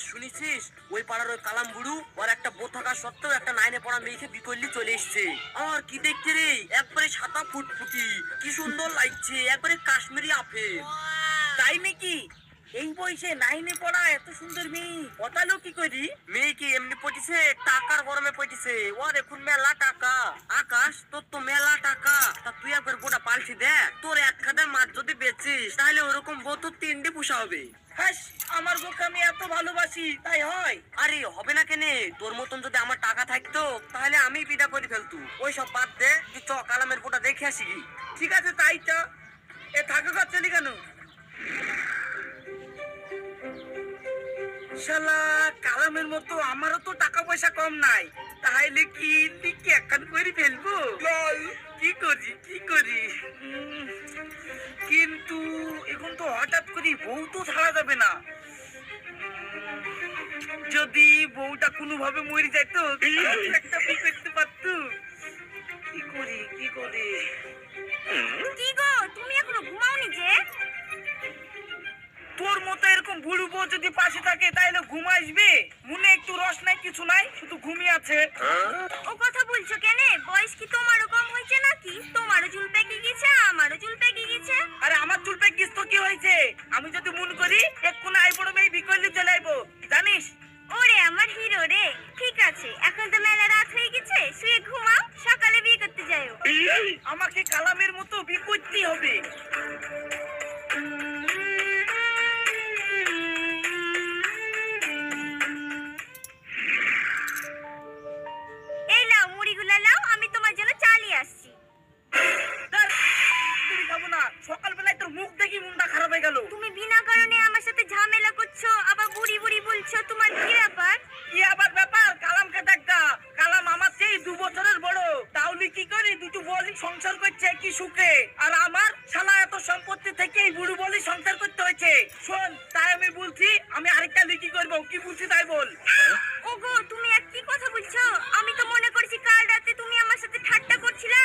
শুনেছিস ওই পাড়ার ওই কালাম বুড়ু ওর একটা বউ থাকা সত্ত্বেও একটা 9-এ পড়া মেয়েকে বিকল্লি চলে এসছে। আর কি দেখতে রে, একবারে সাদা ফুটফুটি, কি সুন্দর লাগছে, একবারে কাশ্মীরি আপেল। তাই নাকি? এই বয়সে 9-এ পড়া এত সুন্দর মেয়ে পটালো কি করি? মেয়ে কি এমনি পটিছে, টাকার গরমে পটিছে। ওর এখন মেলা টাকা। আকাশ, তোর তো মেলা টাকা, তা তুই একবার বউটা পাল্টি দেখ। তোর এক খাদের মাছ যদি বেচিস তাহলে ওরকম বউ তোর 3টে পোষা হবে। হ্যাঁ, আমার বউকে আমি এত ভালোবাসি, তাই হয়? আরে হবে না কেনে, তোর মতন যদি আমার টাকা থাকতো তাহলে আমি বিদা করে ফেলতু। ওই সব বাদ দে, তুই চ কালামের বউটা দেখে আসি। ঠিক আছে, তাই চ। এ থাকা করছিলি কেন? শালা কালামের মতো আমারও তো টাকা পয়সা কম নাই, তাহলে কি লিখে একখান করে ফেলবো। কি করি কি করি, কিন্তু এখন তো হঠাৎ করে বউ তো ছাড়া যাবে না। যদি বউটা কোনোভাবে মরে যাইতো একটা বউ করতে পারতো। কি করি কি করি। কি গো, তুমি এখনো ঘুমাওনি যে? তোর মতো এরকম বুড়ো বউ যদি পাশে থাকে তাহলে ঘুম আসবে? মনে একটু রস নাই, কিছু নাই, শুধু ঘুমিয়ে আছে। ও কথা বলছো কেন? বয়স কি তোমারও কম হয়েছে নাকি? তোমারও চুল পেকে গেছে, আমারও চুল পেকে গেছে। আরে আমার চুল পেকে গেছে তো কি হয়েছে? আমি যদি মন করি এক্ষুনি আইবড় মেয়ে বিকল্লি চলে আইবো, জানিস? ওরে আমার হিরো রে, ঠিক আছে, এখন তো মেলা রাত হয়ে গেছে, শুয়ে ঘুমাও, সকালে বিয়ে করতে যাও। আমাকে কালামের মতো বিয়ে করতেই হবে। এই নাও মুড়িগুলা নাও, আমি তোমার জন্য চালিয়ে আসছি। তুমি খাবো না, সকালবেলায় তোর মুখ দেখি মনটা খারাপ হয়ে গেল। তুমি বিনা কারণে আমার সাথে ঝামেলা করছো, আবার বুড়ি বুড়ি বলছো, তোমার কি ব্যাপার? কি আবার ব্যাপার? কালামকে দেখা, কালাম আমার সেই 2 বছরের বড়, তাহলে কি করি দুটো বলি সংসার করছে কি সুখে, আর আমার শালা এত সম্পত্তি থেকে এই বুড়ো বলি সংসার করতে হয়েছে। শোন, তাই আমি বলছি আমি আরেকটা লিখি করবো, কি বলছি তাই বল। ওগো, তুমি আর কি কথা বলছো? আমি তো মনে করছি কাল রাতে তুমি আমার সাথে ঠাট্টা করছিলা।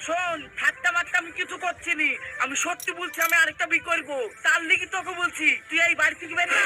শোন, ঠাট্টা মাট্টা আমি কিছু করছি নি, আমি সত্যি বলছি আমি আরেকটা বিয়ে করবো, তার লিখি তোকে বলছি। তুই এই বাড়ি থেকে বের না।